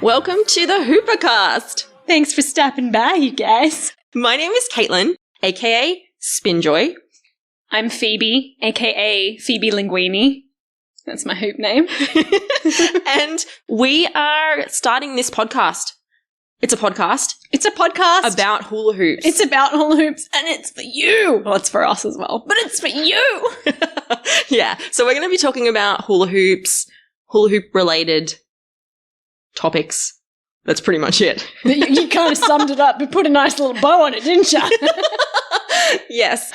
Welcome to the HooperCast. Thanks for stopping by, you guys. My name is Caitlyn, aka SpinJoy. I'm Phoebe, aka Phoebe Linguini. That's my hoop name. And we are starting this podcast. It's a podcast. It's a podcast about hula hoops. It's about hula hoops, and it's for you. Well, it's for us as well, but it's for you. Yeah. So we're going to be talking about hula hoops, hula hoop related topics. That's pretty much it. You kind of summed it up and put a nice little bow on it, didn't you? Yes.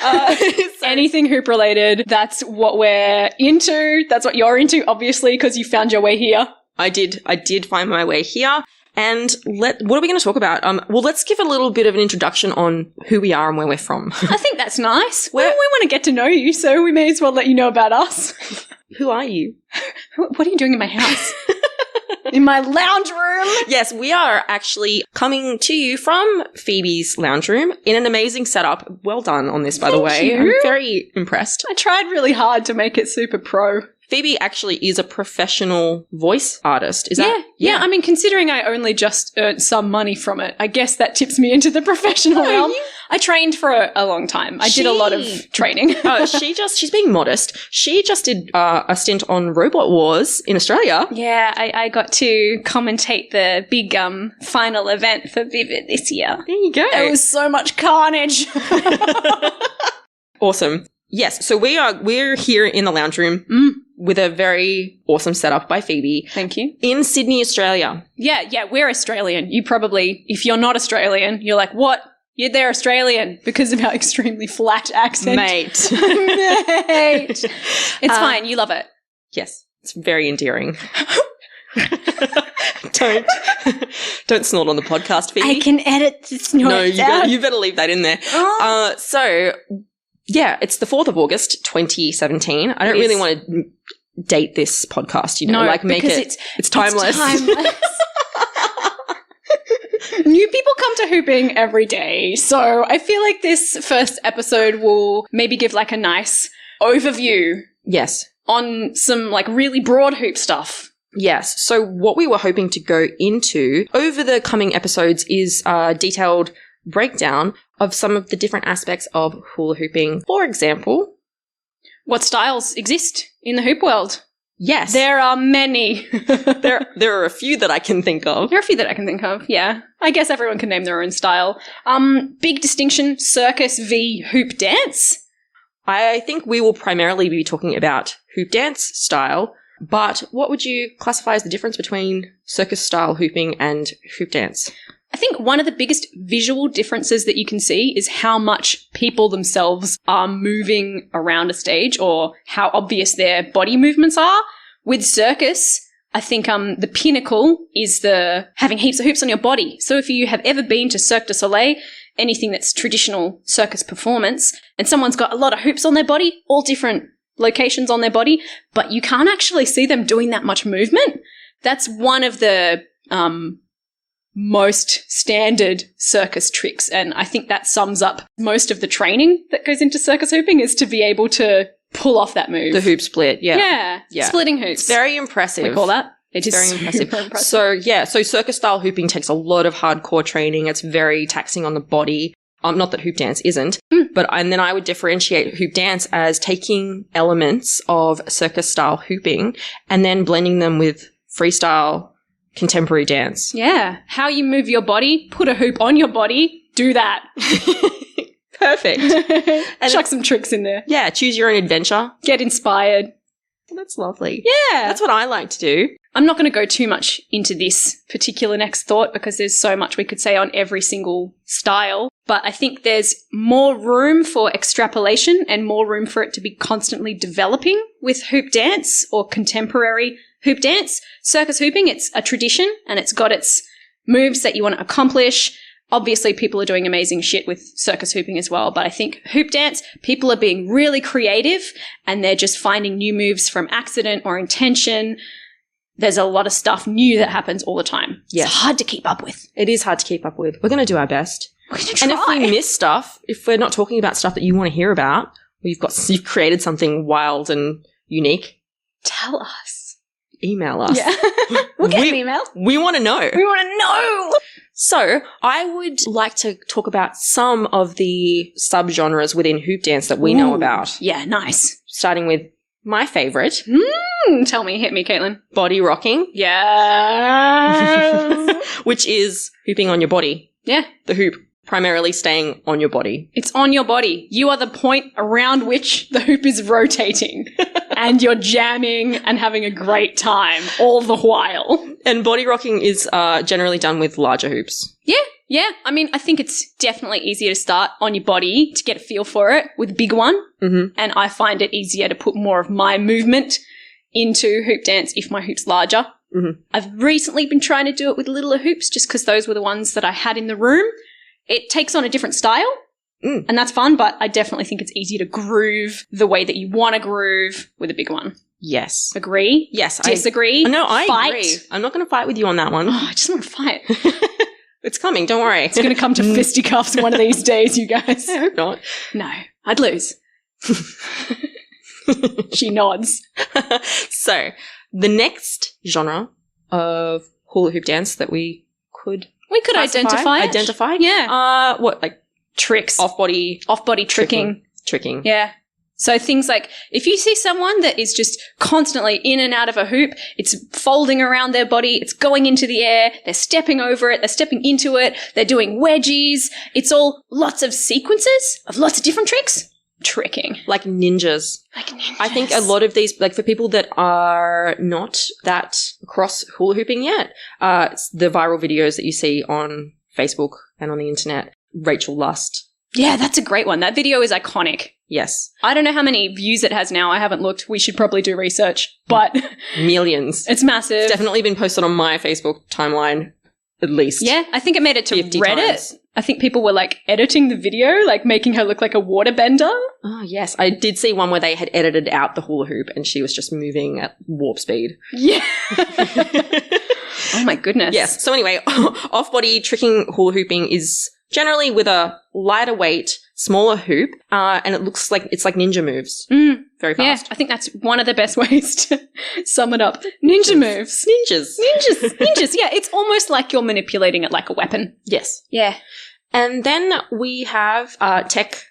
Anything hoop related, that's what we're into. That's what you're into, obviously, because you found your way here. I did find my way here. And what are we going to talk about? Well, let's give a little bit of an introduction on who we are and where we're from. I think that's nice. We want to get to know you, so we may as well let you know about us. Who are you? What are you doing in my house? In my lounge room? Yes, we are actually coming to you from Phoebe's lounge room in an amazing setup. Well done on this, by the way. You. I'm very impressed. I tried really hard to make it super pro. Phoebe actually is a professional voice artist. Is that? Yeah. I mean, considering I only just earned some money from it, I guess that tips me into the professional realm. I trained for a long time. I did a lot of training. She's being modest. She just did a stint on Robot Wars in Australia. Yeah, I got to commentate the big final event for Vivid this year. There you go. There was so much carnage. Awesome. Yes, so we're here in the lounge room with a very awesome setup by Phoebe. Thank you. In Sydney, Australia. Yeah, we're Australian. You probably, if you're not Australian, you're like, what? They're Australian because of our extremely flat accent. Mate. Mate. It's fine. You love it. Yes, it's very endearing. Don't snort on the podcast, Phoebe. I can edit the snort out. You better leave that in there. Yeah, it's the 4th of August, 2017. I don't really want to date this podcast, make it. It's timeless. It's timeless. New people come to hooping every day. So I feel like this first episode will maybe give like a nice overview. Yes. On some like really broad hoop stuff. Yes. So what we were hoping to go into over the coming episodes is a detailed breakdown of some of the different aspects of hula hooping. For example, what styles exist in the hoop world? Yes. There are many. there are a few that I can think of. Yeah. I guess everyone can name their own style. Big distinction, circus v hoop dance. I think we will primarily be talking about hoop dance style, but what would you classify as the difference between circus style hooping and hoop dance? I think one of the biggest visual differences that you can see is how much people themselves are moving around a stage or how obvious their body movements are. With circus, I think the pinnacle is the having heaps of hoops on your body. So if you have ever been to Cirque du Soleil, anything that's traditional circus performance, and someone's got a lot of hoops on their body, all different locations on their body, but you can't actually see them doing that much movement. That's one of the most standard circus tricks, and I think that sums up most of the training that goes into circus hooping is to be able to pull off that move. The hoop split, yeah. Splitting hoops. It's very impressive. We call that. It's very impressive. So circus style hooping takes a lot of hardcore training. It's very taxing on the body. Not that hoop dance isn't, and then I would differentiate hoop dance as taking elements of circus style hooping and then blending them with freestyle contemporary dance. Yeah. How you move your body, put a hoop on your body, do that. Perfect. And chuck some tricks in there. Yeah, choose your own adventure. Get inspired. That's lovely. Yeah. That's what I like to do. I'm not going to go too much into this particular next thought because there's so much we could say on every single style. But I think there's more room for extrapolation and more room for it to be constantly developing with hoop dance or contemporary hoop dance. Circus hooping, it's a tradition and it's got its moves that you want to accomplish. Obviously, people are doing amazing shit with circus hooping as well, but I think hoop dance, people are being really creative and they're just finding new moves from accident or intention. There's a lot of stuff new that happens all the time. Yes. It's hard to keep up with. It is hard to keep up with. We're going to do our best. We're going to try. And if we miss stuff, if we're not talking about stuff that you want to hear about, or you've created something wild and unique, tell us. email us. Yeah. We'll get an email. We want to know. We want to know. So I would like to talk about some of the subgenres within hoop dance that we know about. Yeah, nice. Starting with my favorite. Tell me, hit me, Caitlyn. Body rocking. Yeah. Which is hooping on your body. Yeah. The hoop primarily staying on your body. It's on your body. You are the point around which the hoop is rotating. And you're jamming and having a great time all the while. And body rocking is generally done with larger hoops. Yeah. I mean, I think it's definitely easier to start on your body to get a feel for it with a big one. Mm-hmm. And I find it easier to put more of my movement into hoop dance if my hoop's larger. Mm-hmm. I've recently been trying to do it with littler hoops just because those were the ones that I had in the room. It takes on a different style. And that's fun, but I definitely think it's easier to groove the way that you want to groove with a big one. Yes. Agree? Yes. Disagree? I fight? agree. I'm not going to fight with you on that one. Oh, I just want to fight. It's coming. Don't worry. It's going to come to fisticuffs one of these days, you guys. I hope not. No, I'd lose. She nods. So, the next genre of hula hoop dance that we could identify. Yeah. What, like tricks. off-body tricking. Tricking. Yeah. So things like if you see someone that is just constantly in and out of a hoop, it's folding around their body, it's going into the air, they're stepping over it, they're stepping into it, they're doing wedgies. It's all lots of sequences of lots of different tricks. Tricking. Like ninjas. I think a lot of these, like for people that are not that across hula hooping yet, it's the viral videos that you see on Facebook and on the internet. Rachael Lust. Yeah, that's a great one. That video is iconic. Yes. I don't know how many views it has now. I haven't looked. We should probably do research, but millions. It's massive. It's definitely been posted on my Facebook timeline, at least. Yeah, I think it made it to 50 Reddit. times. I think people were like editing the video, like making her look like a waterbender. Oh, yes. I did see one where they had edited out the hula hoop and she was just moving at warp speed. Yeah. Oh my goodness. Yes. So anyway, off-body tricking hula hooping is generally with a lighter weight, smaller hoop, and it looks like it's like ninja moves. Very fast. Yeah, I think that's one of the best ways to sum it up. Ninja moves. Ninjas. Yeah, it's almost like you're manipulating it like a weapon. Yes. Yeah. And then we have tech.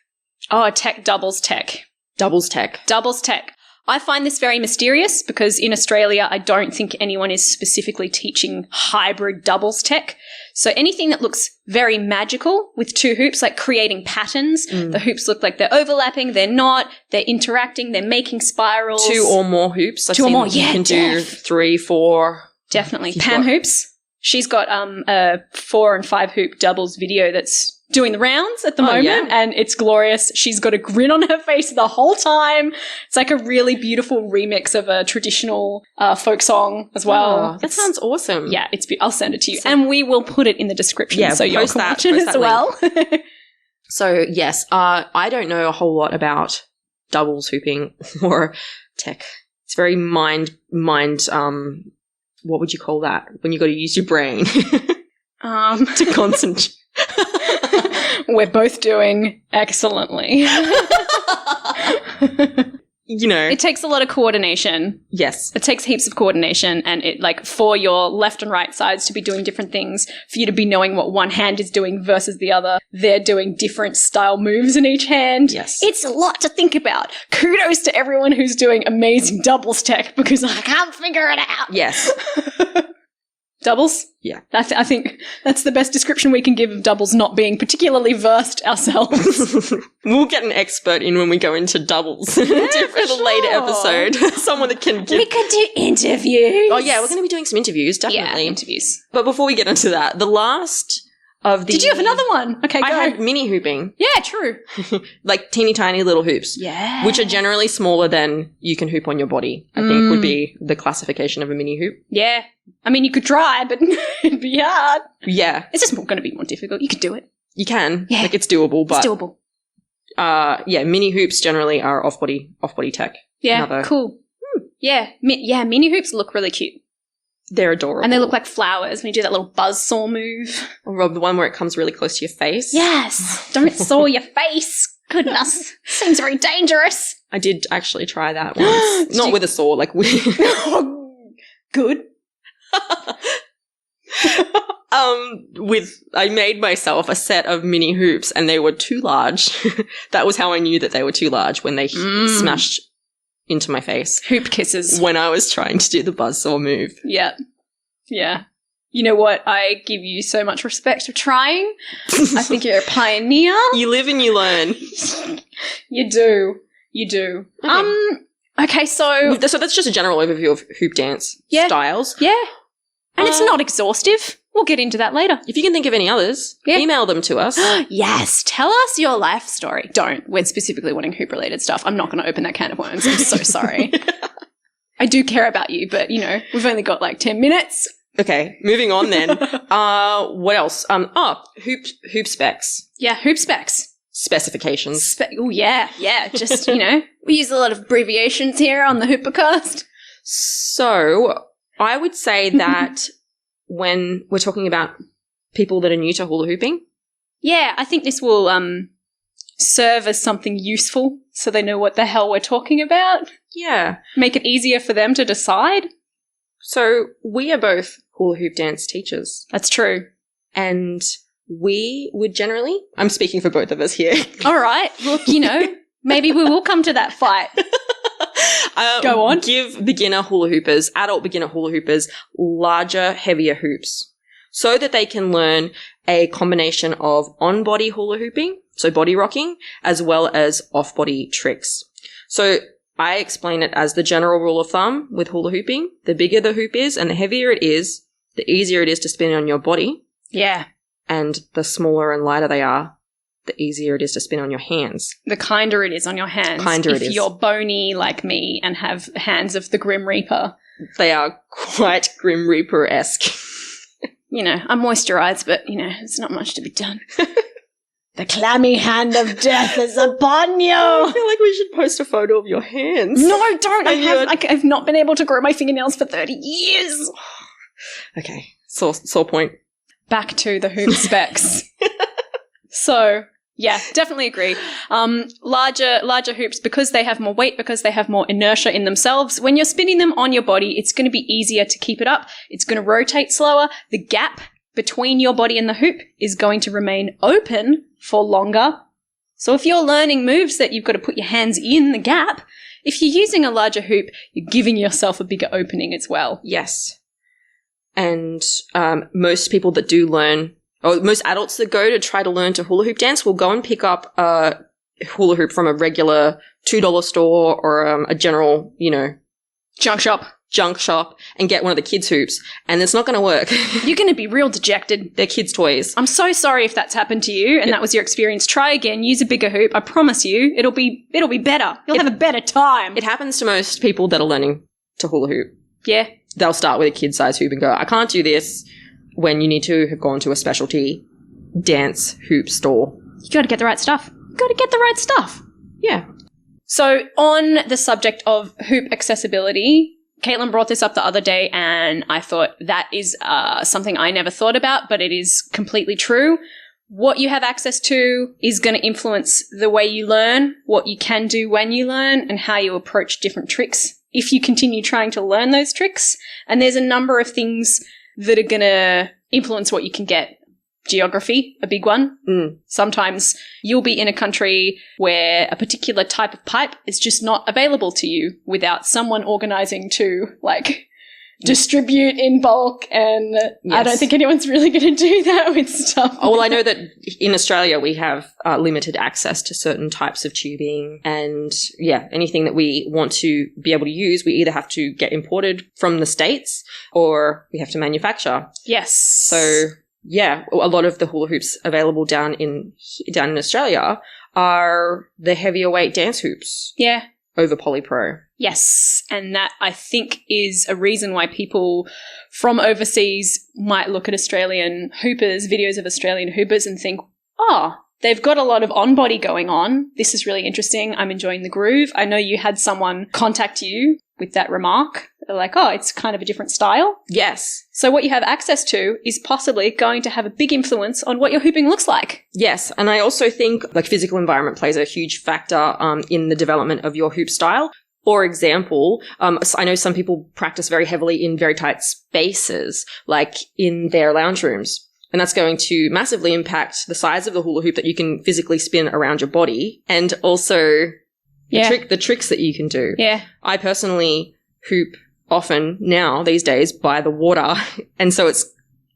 Oh, tech, doubles tech. Doubles tech. Doubles tech. I find this very mysterious because in Australia, I don't think anyone is specifically teaching hybrid doubles tech. So anything that looks very magical with two hoops, like creating patterns, the hoops look like they're overlapping, they're not, they're interacting, they're making spirals. Two or more hoops. Two or more, yeah. You can do 3, 4. Definitely. PamHoops. She's got a 4 and 5 hoop doubles video that's doing the rounds at the moment, and it's glorious. She's got a grin on her face the whole time. It's like a really beautiful remix of a traditional folk song as well. Oh, that sounds awesome. Yeah, I'll send it to you. And we will put it in the description so you can watch it as well. So, yes, I don't know a whole lot about doubles hooping or tech. It's very mind what would you call that? When you got to use your brain to concentrate. We're both doing excellently. You know. It takes a lot of coordination. Yes. It takes heaps of coordination, and it, like, for your left and right sides to be doing different things, for you to be knowing what one hand is doing versus the other. They're doing different style moves in each hand. Yes. It's a lot to think about. Kudos to everyone who's doing amazing doubles tech because I can't figure it out. Yes. Doubles? Yeah. I think that's the best description we can give of doubles not being particularly versed ourselves. We'll get an expert in when we go into doubles in a later episode. Someone that can give... We could do interviews. Oh, yeah, we're going to be doing some interviews, definitely. Yeah, interviews. But before we get into that, the last of the... Did you have another one? Okay, go. I had mini hooping. Yeah, true. Like teeny tiny little hoops. Yeah. Which are generally smaller than you can hoop on your body, I think would be the classification of a mini hoop. Yeah. I mean, you could try, but it'd be hard. Yeah. It's just going to be more difficult. You could do it. You can. Yeah. Like, it's doable, but... It's doable. Yeah, mini hoops generally are off-body tech. Yeah, cool. Yeah, mini hoops look really cute. They're adorable. And they look like flowers when you do that little buzzsaw move. Or Rob, the one where it comes really close to your face. Yes. Don't saw your face. Goodness. Seems very dangerous. I did actually try that once. Not with a saw, like with... Good. I made myself a set of mini hoops and they were too large. That was how I knew that they were too large when they smashed into my face. Hoop kisses. When I was trying to do the buzzsaw move. Yeah. Yeah. You know what? I give you so much respect for trying. I think you're a pioneer. You live and you learn. You do. You do. Okay, so that's just a general overview of hoop dance styles. Yeah. And it's not exhaustive. We'll get into that later. If you can think of any others, email them to us. Yes. Tell us your life story. Don't. We're specifically wanting hoop-related stuff. I'm not going to open that can of worms. I'm so sorry. I do care about you, but, you know, we've only got like 10 minutes. Okay, moving on then. What else? Hoop specs. Yeah, hoop specs. Specifications. Oh, yeah. Yeah, just, you know, we use a lot of abbreviations here on the HooperCast. So I would say that when we're talking about people that are new to hula hooping. Yeah, I think this will serve as something useful so they know what the hell we're talking about. Yeah. Make it easier for them to decide. So we are both hula hoop dance teachers. That's true. And we would generally, I'm speaking for both of us here. All right. Look, you know, maybe we will come to that fight. Go on. Give beginner hula hoopers, adult beginner hula hoopers, larger, heavier hoops so that they can learn a combination of on-body hula hooping, so body rocking, as well as off-body tricks. So I explain it as the general rule of thumb with hula hooping. The bigger the hoop is and the heavier it is, the easier it is to spin on your body. Yeah. And the smaller and lighter they are, the easier it is to spin on your hands. The kinder it is on your hands. If you're bony like me and have hands of the Grim Reaper. They are quite Grim Reaper-esque. You know, I'm moisturised, but, you know, there's not much to be done. The clammy hand of death is upon you. I feel like we should post a photo of your hands. No, don't. I've not been able to grow my fingernails for 30 years. Okay, sore point. Back to the hoop specs. So, yeah, definitely agree. Larger hoops, because they have more weight, because they have more inertia in themselves. When you're spinning them on your body, it's going to be easier to keep it up. It's going to rotate slower. The gap between your body and the hoop is going to remain open for longer. So if you're learning moves that you've got to put your hands in the gap, if you're using a larger hoop, you're giving yourself a bigger opening as well. Yes. And most people that do learn, or most adults that go to try to learn to hula hoop dance will go and pick up a hula hoop from a regular $2 store or a general, you know, junk shop and get one of the kids' hoops, and it's not going to work. You're going to be real dejected. They're kids' toys. I'm so sorry if that's happened to you and that was your experience. Try again. Use a bigger hoop. I promise you, it'll be better. You'll have a better time. It happens to most people that are learning to hula hoop. Yeah. They'll start with a kid-size hoop and go, I can't do this, when you need to have gone to a specialty dance hoop store. You got to get the right stuff. Yeah. So on the subject of hoop accessibility, Caitlyn brought this up the other day and I thought that is something I never thought about, but it is completely true. What you have access to is going to influence the way you learn, what you can do when you learn, and how you approach different tricks if you continue trying to learn those tricks. And there's a number of things that are going to influence what you can get. Geography, a big one. Sometimes you'll be in a country where a particular type of pipe is just not available to you without someone organising to, like, distribute in bulk, and I don't think anyone's really going to do that with stuff. Oh, well, I know that in Australia we have limited access to certain types of tubing, and anything that we want to be able to use, we either have to get imported from the States or we have to manufacture. Yes. So, yeah, a lot of the hula hoops available down in Australia are the heavier weight dance hoops. Yeah. Over Polypro. Yes, and that I think is a reason why people from overseas might look at Australian hoopers, videos of Australian hoopers, and think, oh, they've got a lot of on-body going on. This is really interesting. I'm enjoying the groove. I know you had someone contact you with that remark. They're like, oh, it's kind of a different style. Yes. So what you have access to is possibly going to have a big influence on what your hooping looks like. Yes, and I also think like physical environment plays a huge factor in the development of your hoop style. For example, I know some people practice very heavily in very tight spaces, like in their lounge rooms. And that's going to massively impact the size of the hula hoop that you can physically spin around your body, and also the tricks that you can do. Yeah. I personally hoop often now these days by the water, and so it's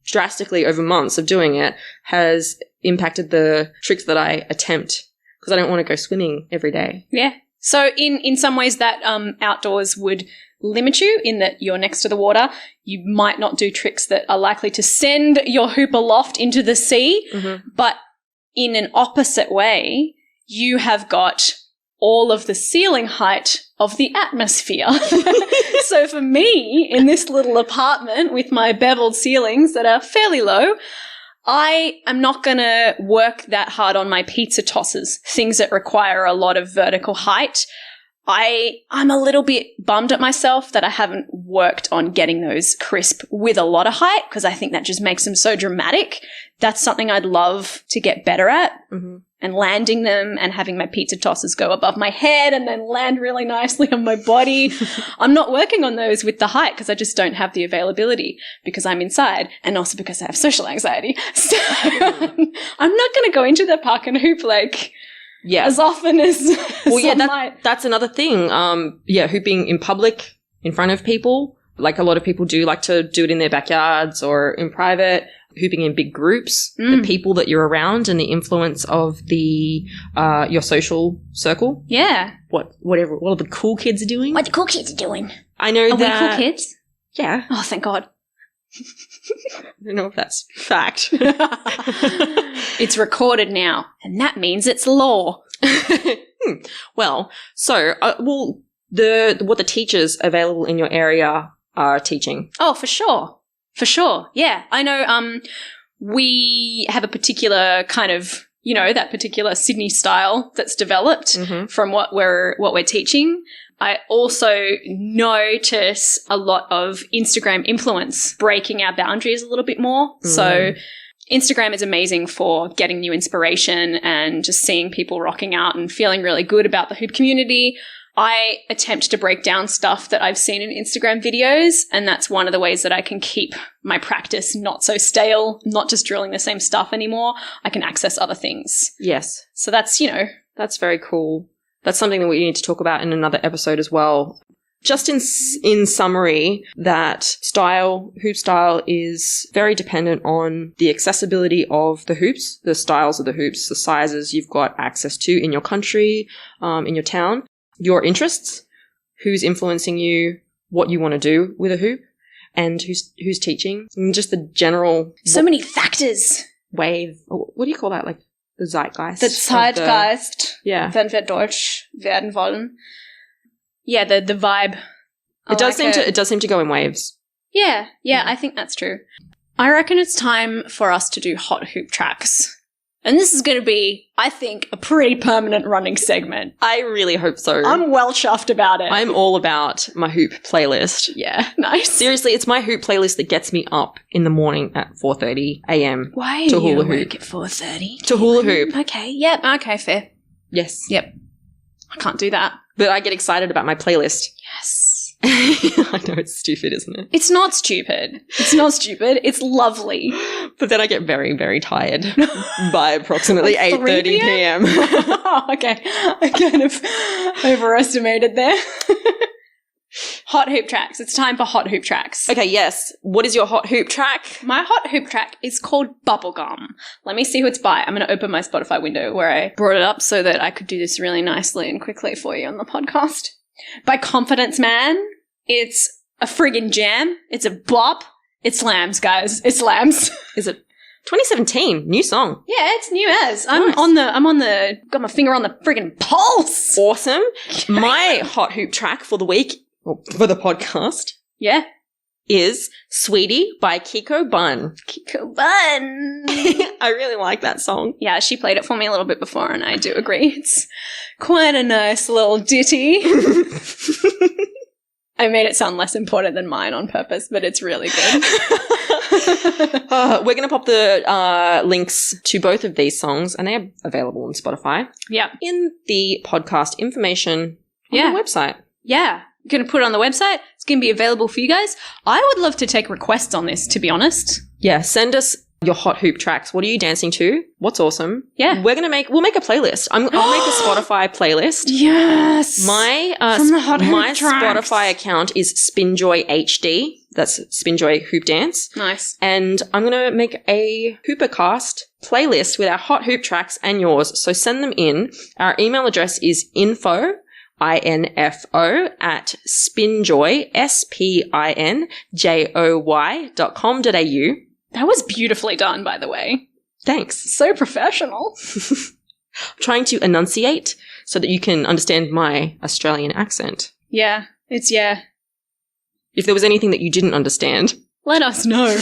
drastically over months of doing it has impacted the tricks that I attempt because I don't want to go swimming every day. Yeah. So in some ways that outdoors would limit you in that you're next to the water. You might not do tricks that are likely to send your hoop aloft into the sea, but in an opposite way, you have got all of the ceiling height of the atmosphere. So for me, in this little apartment with my beveled ceilings that are fairly low, I am not going to work that hard on my pizza tosses, things that require a lot of vertical height. I'm a little bit bummed at myself that I haven't worked on getting those crisp with a lot of height because I think that just makes them so dramatic. That's something I'd love to get better at, and landing them and having my pizza tosses go above my head and then land really nicely on my body. I'm not working on those with the height because I just don't have the availability because I'm inside and also because I have social anxiety. So I'm not going to go into the park and hoop as often as that's another thing. Hooping in public in front of people, like a lot of people do like to do it in their backyards or in private. Hooping in big groups, the people that you're around and the influence of the your social circle. Yeah. What are the cool kids doing? What the cool kids are doing? I know Are that. we cool kids? Yeah. Oh, thank God. I don't know if that's fact. It's recorded now, and that means it's law. Well, so what the teachers available in your area are teaching. Oh, for sure. For sure. Yeah. I know we have a particular kind of, that particular Sydney style that's developed from what we're teaching. I also notice a lot of Instagram influence breaking our boundaries a little bit more. So Instagram is amazing for getting new inspiration and just seeing people rocking out and feeling really good about the hoop community. I attempt to break down stuff that I've seen in Instagram videos, and that's one of the ways that I can keep my practice not so stale, not just drilling the same stuff anymore. I can access other things. Yes. So that's, That's very cool. That's something that we need to talk about in another episode as well. Just in summary, that hoop style is very dependent on the accessibility of the hoops, the styles of the hoops, the sizes you've got access to in your country, in your town. Your interests, who's influencing you, what you want to do with a hoop, and who's teaching, and just the general many factors. Wave. What do you call that? Like the zeitgeist. The Zeitgeist. Wenn wir Deutsch werden wollen. Yeah, the vibe. It does seem to go in waves. Yeah, I think that's true. I reckon it's time for us to do hot hoop tracks. And this is going to be, I think, a pretty permanent running segment. I really hope so. I'm well chuffed about it. I'm all about my hoop playlist. Yeah, nice. Seriously, it's my hoop playlist that gets me up in the morning at 4:30 a.m. Why to are you hula awake hoop. at 4:30? To hula hoop. Okay, yep, okay, fair. Yes. Yep. I can't do that. But I get excited about my playlist. Yes. I know it's stupid, isn't it? It's not stupid. It's lovely. But then I get very, very tired by approximately 8:30 p.m. Oh, okay. I kind of overestimated there. Hot hoop tracks. It's time for hot hoop tracks. Okay, yes. What is your hot hoop track? My hot hoop track is called Bubblegum. Let me see who it's by. I'm going to open my Spotify window where I brought it up so that I could do this really nicely and quickly for you on the podcast. By Confidence Man. It's a friggin' jam. It's a bop. It slams, guys. It slams. Is it 2017? New song. Yeah, it's new as. Nice. Got my finger on the friggin' pulse. Awesome. My hot hoop track for the week, or for the podcast. Yeah. Is Sweetie by Kiko Bun. Kiko Bun. I really like that song. Yeah, she played it for me a little bit before, and I do agree. It's quite a nice little ditty. I made it sound less important than mine on purpose, but it's really good. We're going to pop the links to both of these songs, and they're available on Spotify. Yeah. In the podcast information on the website. Yeah. Going to put it on the website. It's going to be available for you guys. I would love to take requests on this, to be honest. Yeah, send us your hot hoop tracks. What are you dancing to? What's awesome? Yeah. We'll make a playlist. I'll make a Spotify playlist. Yes. My From the hot hoop my tracks. Spotify account is SpinJoy HD. That's SpinJoy Hoop Dance. Nice. And I'm going to make a HooperCast playlist with our hot hoop tracks and yours. So send them in. Our email address is info at spinjoy, spinjoy.com.au. that was beautifully done, by the way. Thanks. So professional. Trying to enunciate so that you can understand my Australian accent. Yeah. If there was anything that you didn't understand, let us know.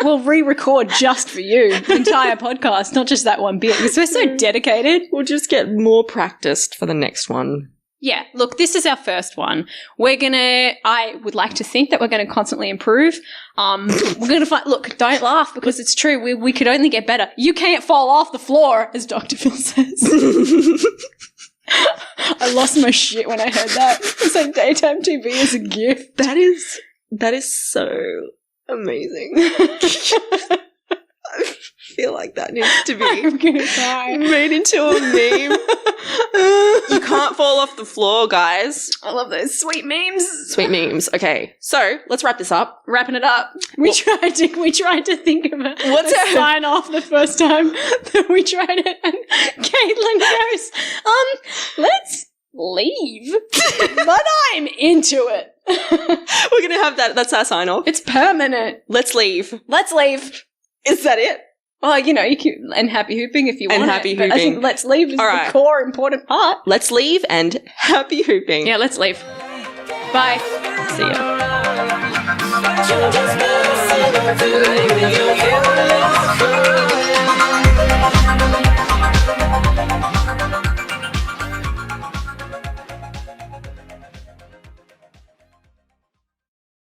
We'll re-record just for you the entire podcast, not just that one bit, because we're so dedicated. We'll just get more practiced for the next one. Yeah, look, this is our first one. I would like to think that we're going to constantly improve. We're going to find, look, don't laugh because it's true. We could only get better. You can't fall off the floor, as Dr. Phil says. I lost my shit when I heard that. It's like daytime TV is a gift. That is so amazing. I feel like that needs to be I'm gonna cry. made into a meme. You can't fall off the floor, guys. I love those sweet memes. Sweet memes. Okay, so let's wrap this up. Wrapping it up. We tried to think of a What's sign off the first time that we tried it, and Caitlyn goes, let's leave. But I'm into it. We're gonna have that. That's our sign off. It's permanent. Let's leave. Let's leave. Is that it? Well, you can, and happy hooping if you want. And happy it, but I hooping. think let's leave is All right. the core important part. Let's leave and happy hooping. Yeah, let's leave. Bye. See ya.